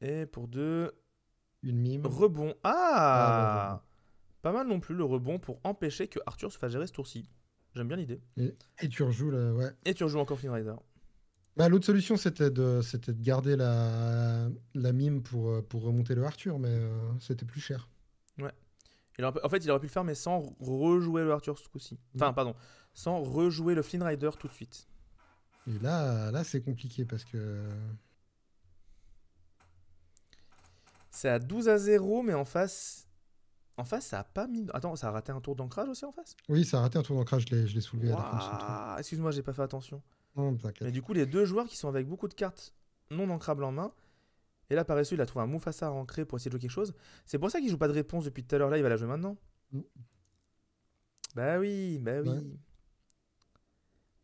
Et pour 2, une mime. rebond. Ah, Ah, pas mal non plus le rebond pour empêcher que Arthur se fasse gérer ce tour-ci. J'aime bien l'idée. Et tu rejoues là, ouais. Et tu rejoues encore Flynn Rider. Bah, l'autre solution, c'était de garder la mime pour remonter le Arthur, mais c'était plus cher. Ouais. En fait, il aurait pu le faire, mais sans rejouer le Arthur ce coup-ci. Enfin, pardon. Sans rejouer le Flynn Rider tout de suite. Et là c'est compliqué parce que. C'est à 12-0, mais en face. En face, ça a pas mis. Attends, ça a raté un tour d'ancrage aussi en face? Oui, ça a raté un tour d'ancrage, je l'ai soulevé à la fin de ce tour. Waouh, excuse-moi, j'ai pas fait attention. Non, t'inquiète. Mais du coup, les deux joueurs qui sont avec beaucoup de cartes non ancrables en main. Et là, paresseux, il a trouvé un Mufasa à ancrer pour essayer de jouer quelque chose. C'est pour ça qu'il joue pas de réponse depuis tout à l'heure. Là, il va la jouer maintenant. Mm. Bah oui, bah oui. Ouais.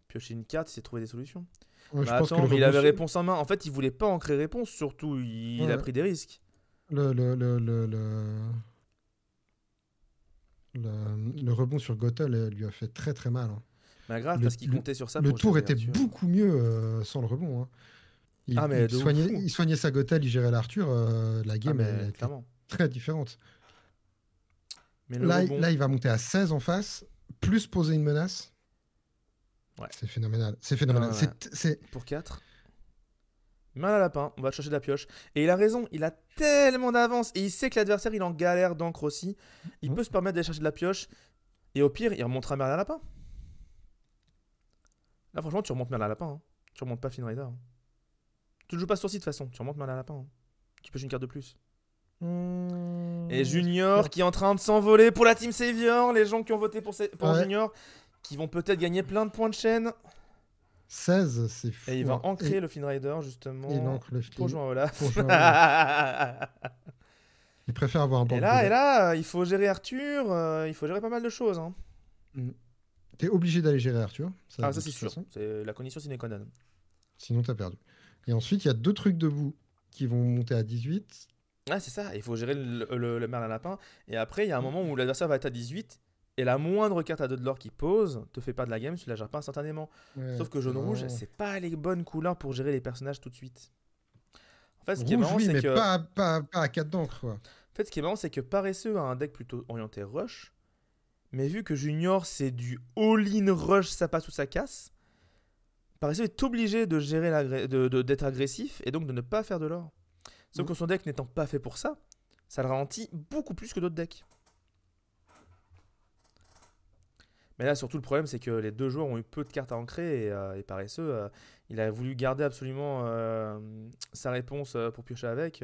Piocher une carte, il s'est trouvé des solutions. Ouais, Bah je pense que attends, le mais il avait rebond- réponse en main. En fait, il voulait pas ancrer réponse, surtout. Il a Ouais. pris des risques. Le rebond sur Gothel lui a fait très très mal. Hein. Bah grave, Le- parce qu'il comptait sur ça Le pour tour gérer était Arthur. beaucoup mieux sans le rebond. Hein. Ah, mais de ouf. Il soignait sa Gothel, il gérait l'Arthur. La Ah, game mais elle était clairement. très différente. Mais le Là, rebond. là, il va monter à 16 en face, plus poser une menace. Ouais. C'est phénoménal. C'est phénoménal. Ouais, ouais. C'est- Pour 4. Mal à lapin, on va chercher de la pioche. Et il a raison, il a tellement d'avance. Et il sait que l'adversaire, il est en galère d'encre aussi. Il Mhm. peut se permettre d'aller chercher de la pioche. Et au pire, il remontera Merlin Lapin. Là, franchement, tu remontes Merlin Lapin. Hein. Tu remontes pas Flynn Rider. Hein. Tu ne joues pas sur site de toute façon. Tu remontes Merlin Lapin. Hein. Tu pioches une carte de plus. Et Junior qui est en train de s'envoler pour la Team Savior. Les gens qui ont voté pour Ouais. Junior qui vont peut-être gagner plein de points de chaîne. 16, c'est fou. Et il va hein. ancrer le Flynn Rider justement. Et il ancre le Pour Flynn. jouer à Olaf. Pour jouer à Il préfère avoir un Et banc là, il faut gérer Arthur, il faut gérer pas mal de choses. Hein. T'es obligé d'aller gérer Arthur. Ah, de ça c'est toute sûr. façon. C'est la condition sine qua non. Sinon, t'as perdu. Et ensuite, il y a 2 trucs debout qui vont monter à 18. Ah, c'est ça, il faut gérer le Merlin Lapin. Et après, il y a un moment où l'adversaire va être à 18 Et la moindre carte à 2 de l'or qui pose te fait perdre la game, tu la gères pas instantanément. Ouais, Sauf que c'est jaune-rouge, vraiment... c'est pas les bonnes couleurs pour gérer les personnages tout de suite. En fait, ce qui est Rouge, marrant, oui, c'est mais que... pas à 4 d'encre, quoi. En fait, ce qui est marrant, c'est que Paresseux a un deck plutôt orienté rush. Mais vu que Junior, c'est du all-in rush, ça passe ou ça casse, Paresseux est obligé de gérer d'être agressif et donc de ne pas faire de l'or. Sauf que son deck n'étant pas fait pour ça, ça le ralentit beaucoup plus que d'autres decks. Mais là, surtout, le problème, c'est que les deux joueurs ont eu peu de cartes à ancrer et Paresseux, il a voulu garder absolument sa réponse pour piocher avec.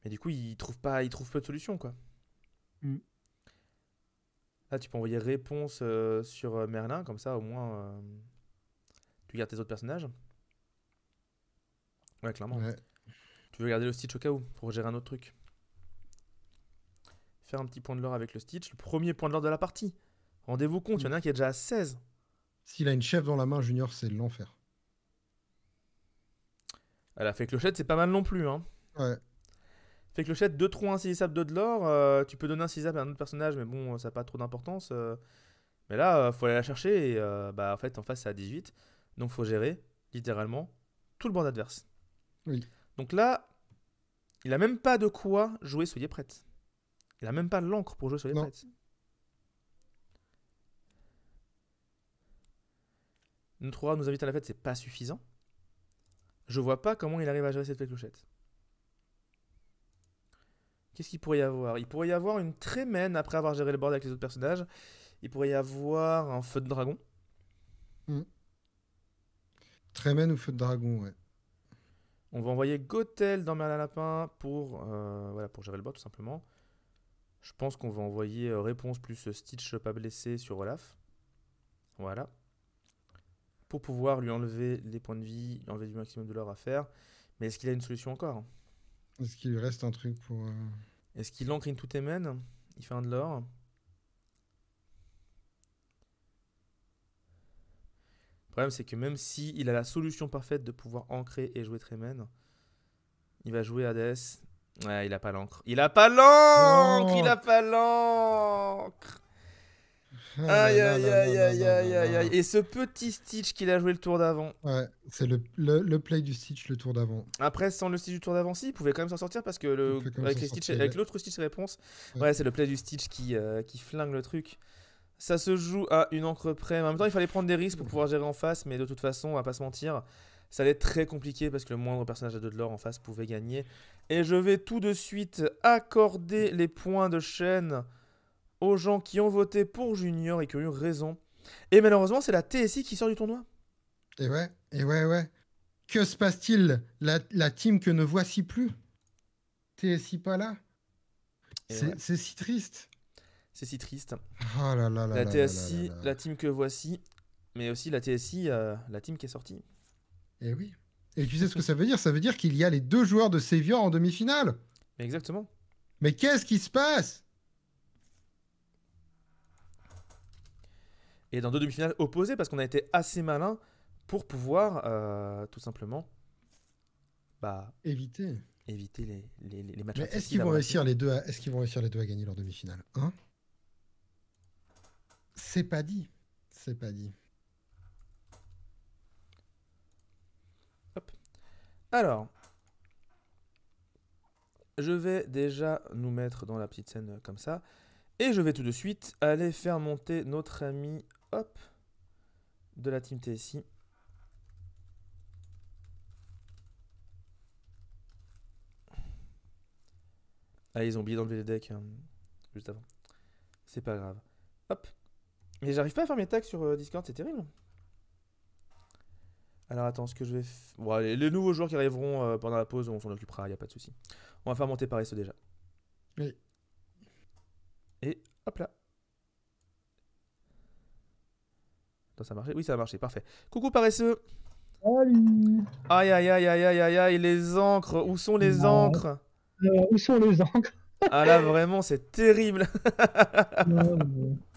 Mais du coup, il trouve peu de solutions, quoi. Mm. Là, tu peux envoyer réponse sur Merlin, comme ça, au moins, tu gardes tes autres personnages. Ouais, clairement. Ouais. Tu veux garder le Stitch au cas où, pour gérer un autre truc. Faire un petit point de l'or avec le Stitch, le premier point de l'or de la partie. Rendez-vous compte, il y en a un qui est déjà à 16. S'il a une chef dans la main, Junior, c'est l'enfer. Elle a fait clochette, c'est pas mal non plus, hein. Ouais. Fait clochette, 2 trous insaisissables, 2 de l'or. Tu peux donner un insaisissable à un autre personnage, mais bon, ça n'a pas trop d'importance. Mais là, faut aller la chercher et bah, en fait, en face, c'est à 18. Donc, faut gérer, littéralement, tout le bord adverse. Oui. Donc là, il a même pas de quoi jouer Soyez prête. Il a même pas l'encre pour jouer Soyez prête. Notre roi nous invite à la fête, c'est pas suffisant. Je vois pas comment il arrive à gérer cette fête clochette. Qu'est-ce qu'il pourrait y avoir? Il pourrait y avoir une Trémène après avoir géré le board avec les autres personnages. Il pourrait y avoir un feu de dragon. Trémène ou feu de dragon, ouais. On va envoyer Gothel dans Merlin Lapin pour gérer le board tout simplement. Je pense qu'on va envoyer réponse plus Stitch pas blessé sur Olaf. Voilà. Pour pouvoir lui enlever les points de vie, lui enlever du maximum de l'or à faire. Mais est-ce qu'il a une solution encore? Est-ce qu'il lui reste un truc pour... Est-ce qu'il ancre into Temen? Il fait un de l'or. Le problème, c'est que même s'il a la solution parfaite de pouvoir ancrer et jouer Tremen, il va jouer Hades. Ouais, il a pas l'encre. Il a pas l'encre! Il a pas l'encre! Aïe, aïe, aïe, aïe, aïe, aïe, aïe. Et ce petit Stitch qu'il a joué le tour d'avant. Ouais, c'est le play du Stitch le tour d'avant. Après, sans le Stitch du tour d'avant, si, il pouvait quand même s'en sortir parce que avec l'autre Stitch réponse, ouais, c'est le play du Stitch qui flingue le truc. Ça se joue à une encre près. En même temps, il fallait prendre des risques pour pouvoir gérer en face, mais de toute façon, on va pas se mentir, ça allait être très compliqué parce que le moindre personnage à 2 de l'or en face pouvait gagner. Et je vais tout de suite accorder les points de chaîne aux gens qui ont voté pour Junior et qui ont eu raison. Et malheureusement, c'est la TSI qui sort du tournoi. Et ouais. Que se passe-t-il? La team que ne voici plus? TSI pas là? C'est si triste. C'est si triste. Oh là là là la TSI, la team que voici, mais aussi la TSI, la team qui est sortie. Et oui. Et tu sais ce que ça veut dire? Ça veut dire qu'il y a les 2 joueurs de Savior en demi-finale. Exactement. Mais qu'est-ce qui se passe? Et dans 2 demi-finales opposées, parce qu'on a été assez malin pour pouvoir tout simplement éviter les matchs. Mais est-ce qu'ils vont réussir les deux à gagner leur demi-finale, hein? C'est pas dit. C'est pas dit. Hop. Alors, je vais déjà nous mettre dans la petite scène comme ça. Et je vais tout de suite aller faire monter notre ami, hop, de la team TSI. Ah, ils ont oublié d'enlever les decks juste avant. C'est pas grave. Hop. Mais j'arrive pas à faire mes tags sur Discord, c'est terrible. Alors attends, ce que je vais... Bon, les nouveaux joueurs qui arriveront pendant la pause, on s'en occupera, y a pas de souci. On va faire monter Paresseux déjà. Oui. Et hop là. Attends, ça a marché? Oui, ça a marché, parfait. Coucou Paresseux. Salut. Aïe aïe aïe aïe aïe aïe aïe, les encres. Où sont les encres? Où sont les encres? Ah là, vraiment, c'est terrible.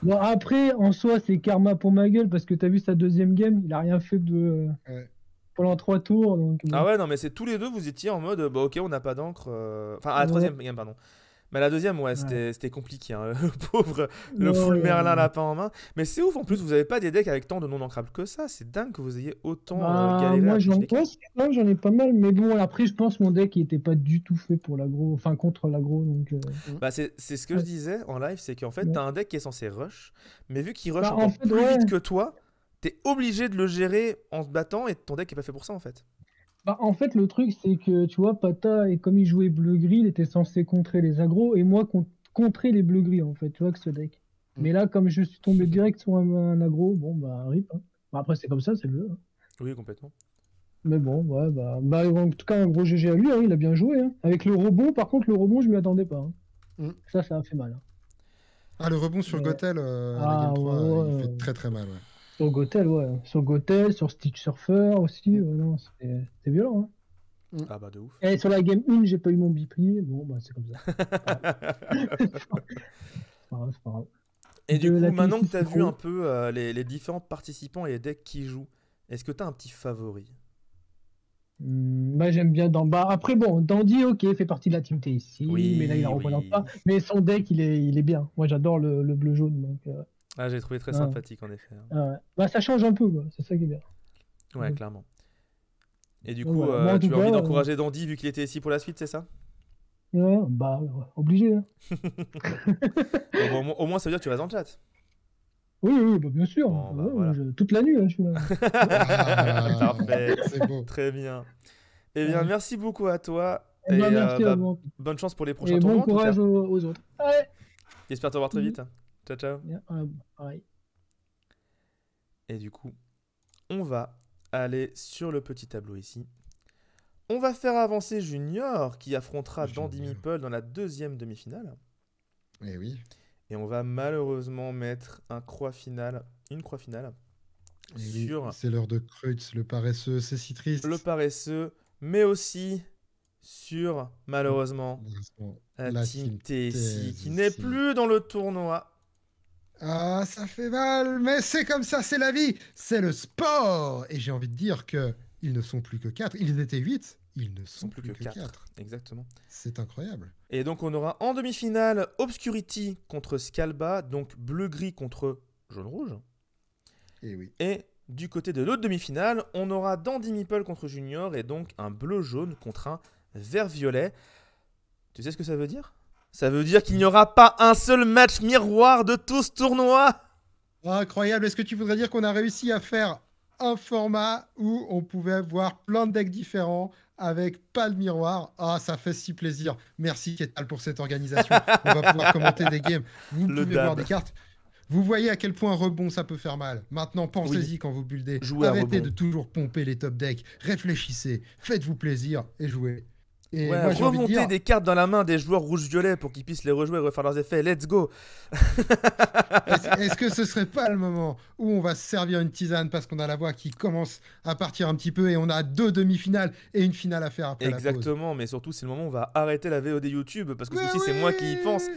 Bon, après, en soi, c'est karma pour ma gueule parce que t'as vu sa deuxième game, il a rien fait pendant 3 tours. Donc, Ah ouais, non, mais c'est tous les deux, vous étiez en mode, bah ok, on n'a pas d'encre. Enfin, à la troisième game, pardon. Mais la deuxième, ouais, c'était compliqué. Hein. Le pauvre, le full Merlin lapin en main. Mais c'est ouf, en plus, vous avez pas des decks avec tant de non ancrables que ça. C'est dingue que vous ayez autant galéré moi, à piocher des cartes. j'en ai pas mal, mais bon, après, je pense mon deck il était pas du tout fait pour l'aggro, enfin contre l'aggro. Donc, Bah, c'est ce que je disais en live, c'est qu'en fait, t'as un deck qui est censé rush, mais vu qu'il rush Bah, en encore fait, plus vite que toi, t'es obligé de le gérer en se battant et ton deck est pas fait pour ça en fait. Bah, en fait, le truc, c'est que, tu vois, Pata, et comme il jouait bleu-gris, il était censé contrer les aggros, et moi, contrer les bleus-gris, en fait, tu vois, que ce deck. Mais là, comme je suis tombé direct sur un aggro, bon, bah, rip. Hein. Bah, après, c'est comme ça, c'est le jeu. Hein. Oui, complètement. Mais bon, ouais, bah, en tout cas, un gros GG à lui, hein, il a bien joué. Hein. Avec le rebond, par contre, le rebond, je m'y attendais pas. Hein. Ça a fait mal. Hein. Ah, le rebond sur Gothel, la Game 3, il fait très très mal, ouais. Sur Gothel, ouais. Sur Gothel, sur Stick Surfer aussi. non, c'était violent. Hein. Ah bah de ouf. Et sur la game 1, j'ai pas eu mon bipli. Bon, bah c'est comme ça. C'est pas grave. Et du coup, maintenant que tu as vu un peu les différents participants et les decks qui jouent, est-ce que tu as un petit favori? Bah, j'aime bien après, bon, Dandy, ok, fait partie de la team TSC, mais là, il ne représente pas. Mais son deck, il est bien. Moi, j'adore le bleu-jaune. Donc, Ah, j'ai trouvé très sympathique, en effet. Bah, ça change un peu, quoi. C'est ça qui est bien. Ouais, clairement. Et du coup, tu as envie d'encourager Dandy vu qu'il était ici pour la suite, c'est ça? Ouais, bah, obligé. Hein. Bon, au moins, ça veut dire que tu restes dans le chat. Oui, bah, bien sûr. Bon, bah, voilà. Toute la nuit, hein, je suis là. Parfait. C'est beau. Très bien. Eh bien, merci beaucoup à toi. Et merci à vous. Bonne chance pour les prochains et tournois. Bon courage aux autres. Ouais. J'espère te revoir très vite. Ciao, ciao. Pareil. Et du coup, on va aller sur le petit tableau ici. On va faire avancer Junior qui affrontera Dandy Meeple dans la deuxième demi-finale. Eh oui. Et on va malheureusement mettre une croix finale. Sur... C'est l'heure de Kreutz, le paresseux, c'est si triste. Le paresseux, mais aussi sur, malheureusement, la team TSC qui n'est plus dans le tournoi. Ah, ça fait mal, mais c'est comme ça, c'est la vie, c'est le sport. Et j'ai envie de dire que ils ne sont plus que 4. Ils étaient 8, ils ne sont plus que 4. Exactement. C'est incroyable. Et donc on aura en demi-finale Obscurity contre Scalba, donc bleu-gris contre jaune-rouge. Et oui. Et du côté de l'autre demi-finale, on aura Dandy Meeple contre Junior et donc un bleu-jaune contre un vert-violet. Tu sais ce que ça veut dire ? Ça veut dire qu'il n'y aura pas un seul match miroir de tout ce tournoi. Incroyable. Est-ce que tu voudrais dire qu'on a réussi à faire un format où on pouvait avoir plein de decks différents avec pas de miroir? Ah, ça fait si plaisir. Merci Ketal pour cette organisation. On va pouvoir commenter des games. Vous pouvez voir des cartes. Vous voyez à quel point rebond ça peut faire mal. Maintenant, pensez-y quand vous buildez. Arrêtez de toujours pomper les top decks. Réfléchissez, faites-vous plaisir et jouez. Et moi, remonter des cartes dans la main des joueurs rouge-violet pour qu'ils puissent les rejouer et refaire leurs effets. Let's go. Est-ce que ce serait pas le moment où on va se servir une tisane parce qu'on a la voix qui commence à partir un petit peu et on a 2 demi-finales et une finale à faire après la pause. Exactement, mais surtout c'est le moment où on va arrêter la VOD YouTube parce que ceci c'est moi qui y pense.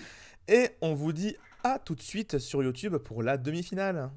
Et on vous dit à tout de suite sur YouTube pour la demi-finale.